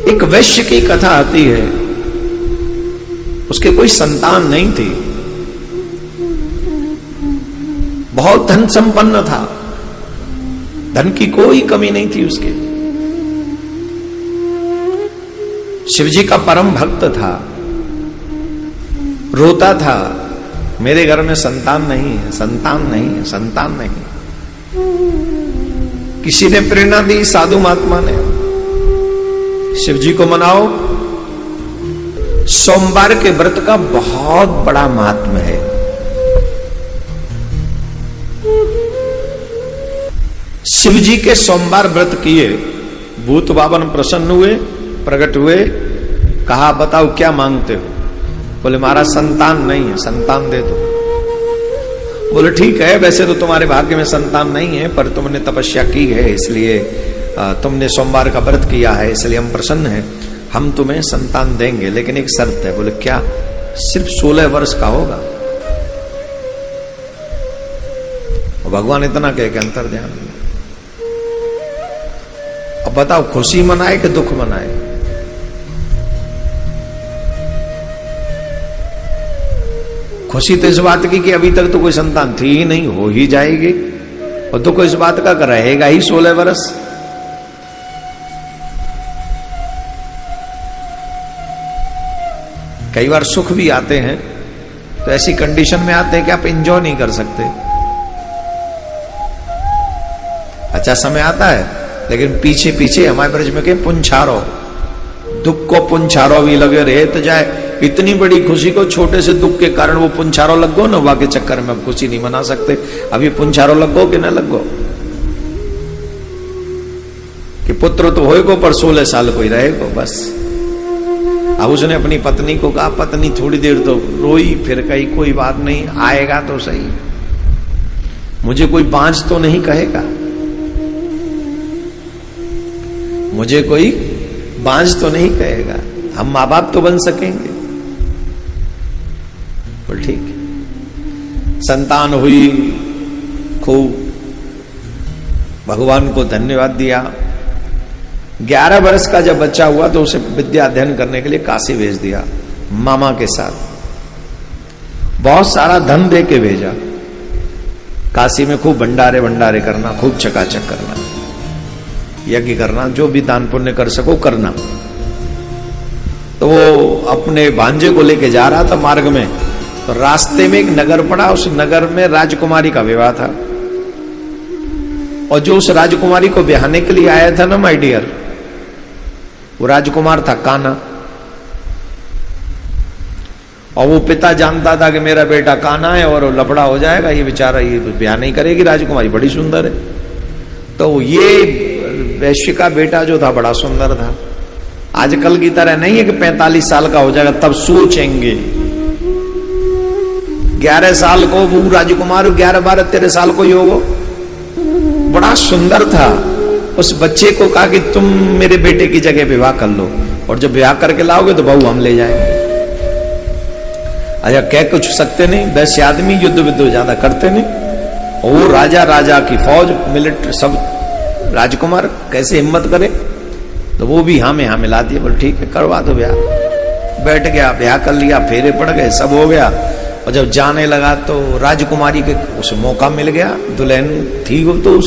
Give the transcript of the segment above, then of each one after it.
एक वैश्य की कथा आती है, उसके कोई संतान नहीं थी, बहुत धन संपन्न था, धन की कोई कमी नहीं थी उसके। शिवजी का परम भक्त था, रोता था, मेरे घर में संतान नहीं है, संतान नहीं है, संतान नहीं। किसी ने प्रेरणा दी, साधु महात्मा ने, शिवजी को मनाओ, सोमवार के व्रत का बहुत बड़ा महात्म्य है। शिवजी के सोमवार व्रत किए, भूत बाबन प्रसन्न हुए, प्रकट हुए, कहा बताओ क्या मांगते हो? बोले महाराज संतान नहीं है, संतान दे दो। बोले ठीक है, वैसे तो तुम्हारे भाग्य में संतान नहीं है, पर तुमने तपस्या की है, इसलिए तुमने सोमवार का व्रत किया है, इसलिए हम प्रसन्न हैं, हम तुम्हें संतान देंगे, लेकिन एक शर्त है। बोले क्या? सिर्फ 16 वर्ष का होगा। भगवान इतना कह के अंतर ध्यान। अब बताओ खुशी मनाए कि दुख मनाए? खुशी तो इस बात की कि अभी तक तो कोई संतान थी ही नहीं, हो ही जाएगी, और दुख इस बात का रहेगा ही 16 वर्ष। कई बार सुख भी आते हैं तो ऐसी कंडीशन में आते हैं कि आप एंजॉय नहीं कर सकते। अच्छा समय आता है, लेकिन पीछे पीछे हमारे ब्रज में के पुंछारो, दुख को पुंछारो भी लगे रहे तो जाए। इतनी बड़ी खुशी को छोटे से दुख के कारण वो पुंछारो लग गो, नवा के चक्कर में अब खुशी नहीं मना सकते। अब ये पुंछारो लग गो कि ना लग गो, कि पुत्र तो होएगो पर 16 साल को ही रहेगो बस। अब उसने अपनी पत्नी को कहा, पत्नी थोड़ी देर तो रोई, फिर कही कोई बात नहीं, आएगा तो सही, मुझे कोई बांझ तो नहीं कहेगा, मुझे कोई बांझ तो नहीं कहेगा, हम माँ बाप तो बन सकेंगे। बोल ठीक है। संतान हुई, खूब भगवान को धन्यवाद दिया। 11 वर्ष का जब बच्चा हुआ तो उसे विद्या अध्ययन करने के लिए काशी भेज दिया, मामा के साथ बहुत सारा धन दे के भेजा। काशी में खूब भंडारे भंडारे करना, खूब चकाचक करना, यज्ञ करना, जो भी दान पुण्य कर सको करना। तो वो अपने भांजे को लेके जा रहा था, मार्ग में तो रास्ते में एक नगर पड़ा, उस नगर में राजकुमारी का विवाह था, और जो उस राजकुमारी को ब्याहने के लिए आया था ना माय डियर, वो राजकुमार था कान्हा। और वो पिता जानता था कि मेरा बेटा कान्हा है और लफड़ा हो जाएगा, ये बेचारा ये ब्याह नहीं करेगी, राजकुमारी बड़ी सुंदर है। तो ये वैश्य का बेटा जो था बड़ा सुंदर था। आजकल की तरह नहीं है कि 45 साल का हो जाएगा तब सोचेंगे। 11 साल को वो राजकुमार, 11, 12, 13 साल को ही होगा, बड़ा सुंदर था। उस बच्चे को कहा कि तुम मेरे बेटे की जगह विवाह कर लो, और जब विवाह करके लाओगे तो बहू हम ले जाएंगे। अच्छा कह कुछ सकते नहीं, वैसे आदमी युद्ध विद्ध ज्यादा करते नहीं, और वो राजा की फौज, मिलिट्री, सब राजकुमार कैसे हिम्मत करे, तो वो भी हाँ में हाँ मिला दिया। बोल ठीक है करवा दो ब्याह। बैठ गया, ब्याह कर लिया, फेरे पड़ गए, सब हो गया। और जब जाने लगा तो राजकुमारी के उसे मौका मिल गया, दुल्हन थी वो तो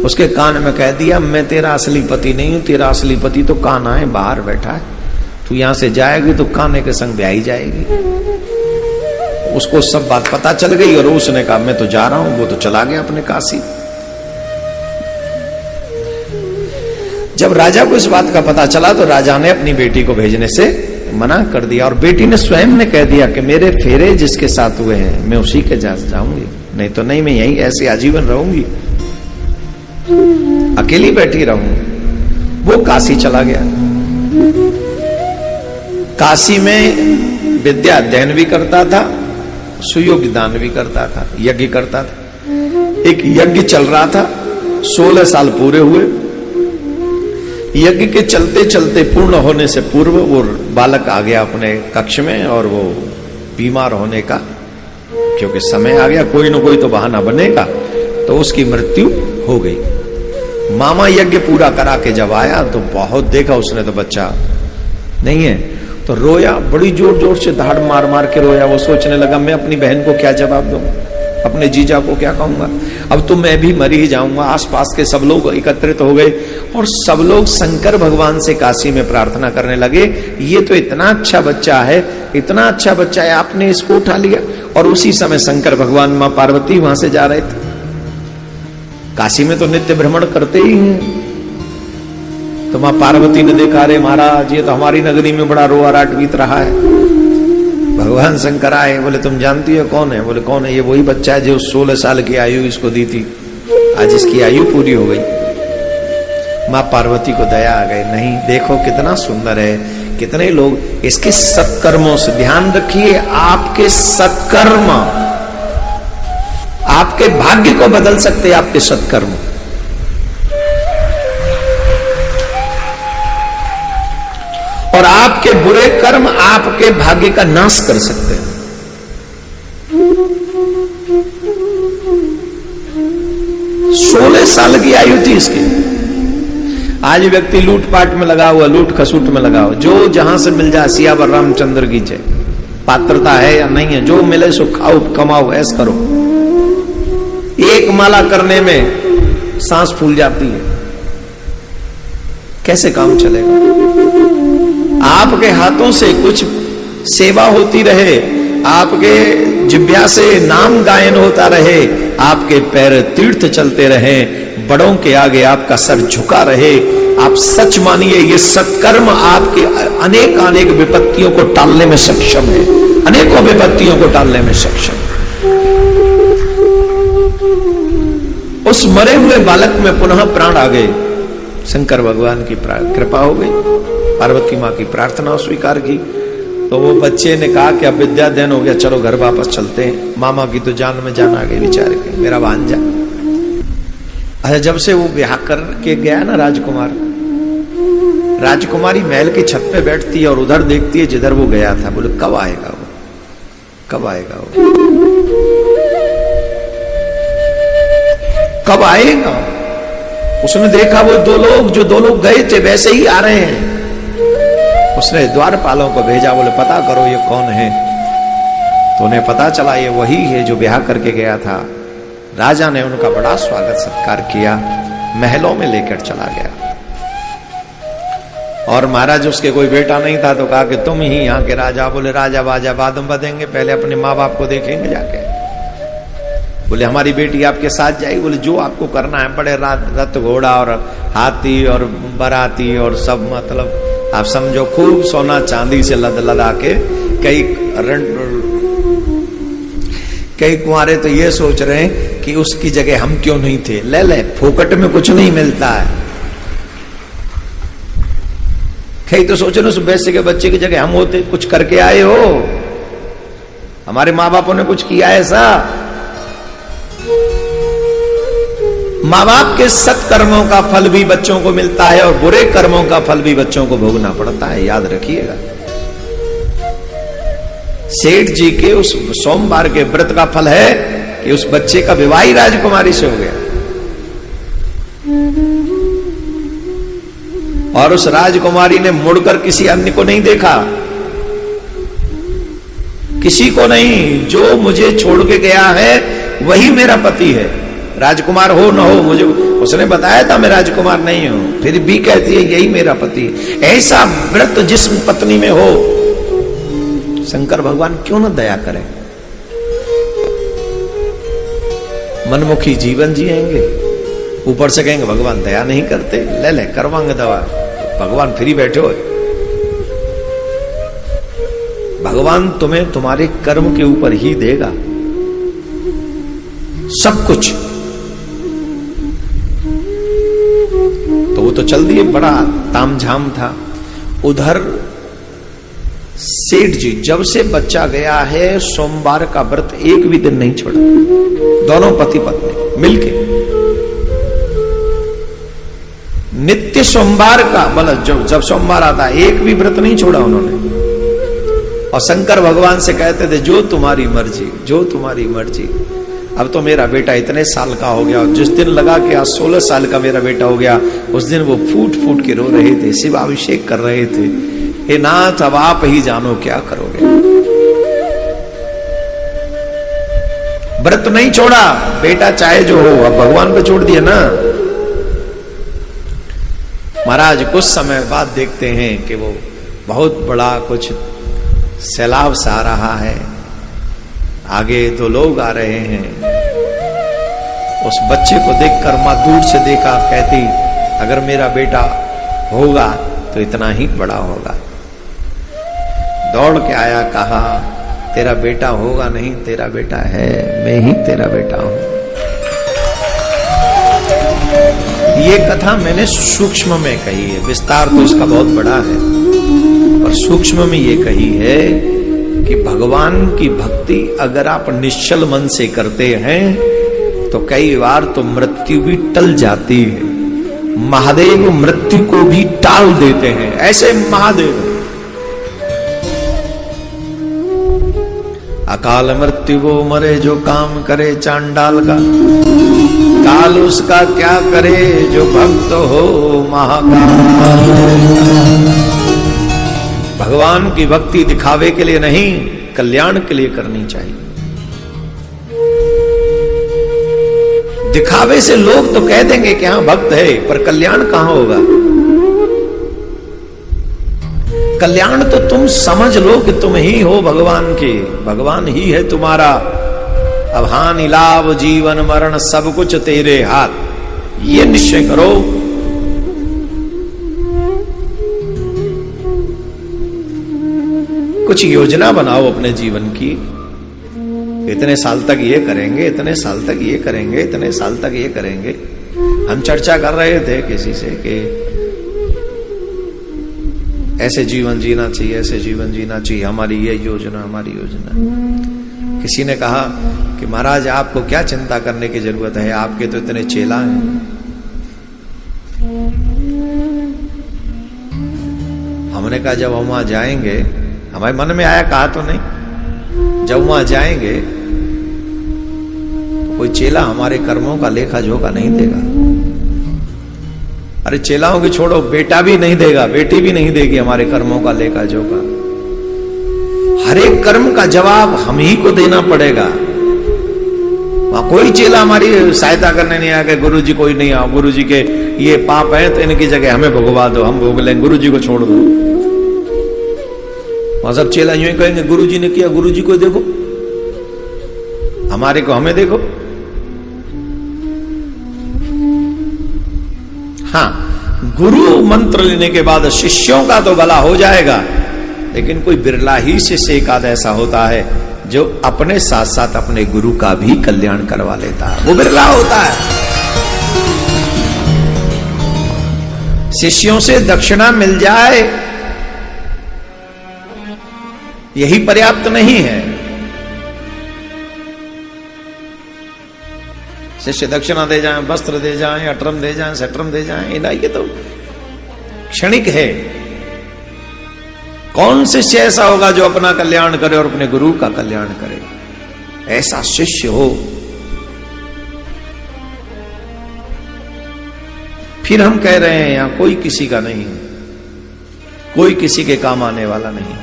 उसके कान में कह दिया, मैं तेरा असली पति नहीं हूं, तेरा असली पति तो कान्हा है, बाहर बैठा है, तू यहां से जाएगी तो कान्हे के संग ब्याही जाएगी। उसको सब बात पता चल गई और उसने कहा मैं तो जा रहा हूं। वो तो चला गया अपने काशी। जब राजा को इस बात का पता चला तो राजा ने अपनी बेटी को भेजने से मना कर दिया, और बेटी ने स्वयं ने कह दिया कि मेरे फेरे जिसके साथ हुए हैं मैं उसी के जाऊंगी, नहीं तो नहीं, मैं यही ऐसे आजीवन रहूंगी, अकेली बैठी रहूंगी। वो काशी चला गया। काशी में विद्या अध्ययन भी करता था, सुयोग दान भी करता था, यज्ञ करता था। एक यज्ञ चल रहा था, 16 साल पूरे हुए। यज्ञ के चलते चलते पूर्ण होने से पूर्व वो बालक आ गया अपने कक्ष में, और वो बीमार होने का, क्योंकि समय आ गया, कोई ना कोई तो बहाना बनेगा, तो उसकी मृत्यु हो गई। मामा यज्ञ पूरा करा के जब आया तो बहुत देखा उसने, तो बच्चा नहीं है, तो रोया, बड़ी जोर जोर से धाड़ मार मार के रोया। वो सोचने लगा मैं अपनी बहन को क्या जवाब दूं, अपने जीजा को क्या कहूंगा, अब तो मैं भी मर ही जाऊंगा। आसपास के सब लोग एकत्रित हो गए और सब लोग शंकर भगवान से काशी में प्रार्थना करने लगे, ये तो इतना अच्छा बच्चा है, इतना अच्छा बच्चा है, आपने इसको उठा लिया। और उसी समय शंकर भगवान मां पार्वती वहां से जा रहे थे। काशी में तो नित्य भ्रमण करते ही हैं। तो मां पार्वती ने देखा, अरे महाराज ये तो हमारी नगरी में बड़ा रोआ राट बीत रहा है। भगवान शंकर आए, बोले तुम जानती हो कौन है? बोले कौन है? ये वही बच्चा है जो 16 साल की आयु इसको दी थी, आज इसकी आयु पूरी हो गई। मां पार्वती को दया आ गई, नहीं देखो कितना सुंदर है, कितने लोग इसके सत्कर्मों से, ध्यान रखिए आपके सत्कर्म आपके भाग्य को बदल सकते हैं, आपके सत्कर्म। और आपके बुरे कर्म आपके भाग्य का नाश कर सकते हैं। 16 साल की आयु थी इसकी। आज व्यक्ति लूटपाट में लगा हुआ, लूट खसूट में लगा हुआ, जो जहां से मिल जाए, सियावर रामचंद्र की जय, पात्रता है या नहीं है, जो मिले सो खाओ कमाओ ऐस करो। एक माला करने में सांस फूल जाती है, कैसे काम चलेगा? आपके हाथों से कुछ सेवा होती रहे, आपके जिह्वा से नाम गायन होता रहे, आपके पैर तीर्थ चलते रहे, बड़ों के आगे आपका सर झुका रहे। आप सच मानिए ये सत्कर्म आपके अनेक अनेक विपत्तियों को टालने में सक्षम है, अनेकों विपत्तियों को टालने में सक्षम है। उस मरे हुए बालक में पुनः प्राण आ गए। शंकर भगवान की कृपा हो गई, पार्वती माँ की प्रार्थना स्वीकार की। तो वो बच्चे ने कहा कि अब विद्याध्ययन हो गया, चलो घर वापस चलते हैं। मामा की तो जान में जान आ गई बेचारे के, मेरा भांजा। अच्छा, जब से वो ब्याह करके गया ना राजकुमार, राजकुमारी महल की छत पे बैठती है और उधर देखती है जिधर वो गया था। बोले कब आएगा वो, कब आएगा वो, कब आएगा? उसने देखा वो जो दो लोग गए थे वैसे ही आ रहे हैं। उसने द्वारपालों को भेजा, बोले पता करो ये कौन है। तो उन्हें पता चला ये वही है जो ब्याह करके गया था। राजा ने उनका बड़ा स्वागत सत्कार किया, महलों में लेकर चला गया। और महाराज उसके कोई बेटा नहीं था, तो कहा कि तुम ही यहाँ के राजा। बोले राजा बाजा बाद में बदेंगे, पहले अपने माँ बाप को देखेंगे जाके। बोले हमारी बेटी आपके साथ जाएगी। बोले जो आपको करना है, बड़े रथ घोड़ा और हाथी और बराती और सब, मतलब आप समझो खूब सोना चांदी से लद लदा के। कई कुंवारे तो ये सोच रहे हैं कि उसकी जगह हम क्यों नहीं थे। ले फोकट में कुछ नहीं मिलता है। कई तो सोच रहे उस वैसे के बच्चे की जगह हम होते, कुछ करके आए हो, हमारे माँ बापों ने कुछ किया ऐसा। माँ बाप के सत्कर्मों का फल भी बच्चों को मिलता है और बुरे कर्मों का फल भी बच्चों को भोगना पड़ता है, याद रखिएगा। सेठ जी के उस सोमवार के व्रत का फल है कि उस बच्चे का विवाह ही राजकुमारी से हो गया। और उस राजकुमारी ने मुड़कर किसी अन्य को नहीं देखा, किसी को नहीं। जो मुझे छोड़ के गया है वही मेरा पति है, राजकुमार हो न हो। मुझे उसने बताया था मैं राजकुमार नहीं हूं, फिर भी कहती है यही मेरा पति। ऐसा व्रत जिस पत्नी में हो, शंकर भगवान क्यों न दया करें। मनमुखी जीवन जिएंगे, ऊपर से कहेंगे भगवान दया नहीं करते, ले करवाएंगे दवा। भगवान फ्री बैठे हो। भगवान तुम्हें तुम्हारे कर्म के ऊपर ही देगा सब कुछ। तो वो तो चल दिए, बड़ा तामझाम था। उधर सेठ जी जब से बच्चा गया है, सोमवार का व्रत एक भी दिन नहीं छोड़ा। दोनों पति पत्नी मिलके नित्य सोमवार का, मतलब जब सोमवार आता एक भी व्रत नहीं छोड़ा उन्होंने। और शंकर भगवान से कहते थे जो तुम्हारी मर्जी, जो तुम्हारी मर्जी। अब तो मेरा बेटा इतने साल का हो गया, और जिस दिन लगा कि आज 16 साल का मेरा बेटा हो गया, उस दिन वो फूट फूट के रो रहे थे, शिवाभिषेक कर रहे थे। हे नाथ, अब आप ही जानो क्या करोगे। व्रत नहीं छोड़ा, बेटा चाहे जो हो, अब भगवान पे छोड़ दिया ना। महाराज कुछ समय बाद देखते हैं कि वो बहुत बड़ा कुछ सैलाब सा आ रहा है, आगे 2 लोग आ रहे हैं। उस बच्चे को देखकर मां दूर से देखा, कहती अगर मेरा बेटा होगा तो इतना ही बड़ा होगा। दौड़ के आया, कहा तेरा बेटा होगा नहीं, तेरा बेटा है, मैं ही तेरा बेटा हूं। ये कथा मैंने सूक्ष्म में कही है, विस्तार तो इसका बहुत बड़ा है, पर सूक्ष्म में ये कही है कि भगवान की भक्ति अगर आप निश्चल मन से करते हैं तो कई बार तो मृत्यु भी टल जाती है। महादेव मृत्यु को भी टाल देते हैं, ऐसे महादेव। अकाल मृत्यु वो मरे जो काम करे चांडाल का, काल उसका क्या करे जो भक्त हो महाकाल। भगवान की भक्ति दिखावे के लिए नहीं, कल्याण के लिए करनी चाहिए। दिखावे से लोग तो कह देंगे कि हाँ भक्त है, पर कल्याण कहां होगा। कल्याण तो तुम समझ लो कि तुम ही हो भगवान के, भगवान ही है तुम्हारा। अब हानि लाभ जीवन मरण सब कुछ तेरे हाथ, ये निश्चय करो। कुछ योजना बनाओ अपने जीवन की, इतने साल तक ये करेंगे, इतने साल तक ये करेंगे, इतने साल तक ये करेंगे। हम चर्चा कर रहे थे किसी से कि ऐसे जीवन जीना चाहिए, ऐसे जीवन जीना चाहिए, हमारी ये योजना, हमारी योजना। किसी ने कहा कि महाराज आपको क्या चिंता करने की जरूरत है, आपके तो इतने चेला हैं। हमने कहा जब हम वहां जाएंगे, हमारे मन में आया, कहा तो नहीं, जब वहां जाएंगे तो कोई चेला हमारे कर्मों का लेखा जोखा नहीं देगा। अरे चेलाओं की छोड़ो, बेटा भी नहीं देगा, बेटी भी नहीं देगी हमारे कर्मों का लेखा जोखा। हर एक कर्म का जवाब हम ही को देना पड़ेगा। वहां कोई चेला हमारी सहायता करने नहीं आएगा, गुरु जी कोई नहीं आओ, गुरु जी के ये पाप है तो इनकी जगह हमें भुगवा दो, हम भोग लेंगे, गुरु जी को छोड़ दो। वहां सब चेला यूं ही कहेंगे गुरु जी ने किया, गुरु जी को देखो, हमारे को हमें देखो। हाँ, गुरु मंत्र लेने के बाद शिष्यों का तो भला हो जाएगा, लेकिन कोई बिरला ही शिष्य एक आध ऐसा होता है जो अपने साथ साथ अपने गुरु का भी कल्याण करवा लेता है, वो बिरला होता है। शिष्यों से दक्षिणा मिल जाए यही पर्याप्त नहीं है। शिष्य दक्षिणा दे जाएं, वस्त्र दे जाएं, अटरम दे जाएं, सटरम दे जाएं, ये तो क्षणिक है। कौन शिष्य ऐसा होगा जो अपना कल्याण करे और अपने गुरु का कल्याण करे? ऐसा शिष्य हो, फिर हम कह रहे हैं यहां कोई किसी का नहीं, कोई किसी के काम आने वाला नहीं।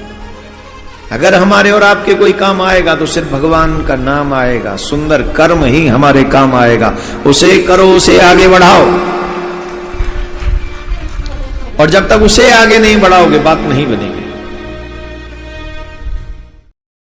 अगर हमारे और आपके कोई काम आएगा तो सिर्फ भगवान का नाम आएगा, सुंदर कर्म ही हमारे काम आएगा। उसे करो, उसे आगे बढ़ाओ, और जब तक उसे आगे नहीं बढ़ाओगे बात नहीं बनेगी।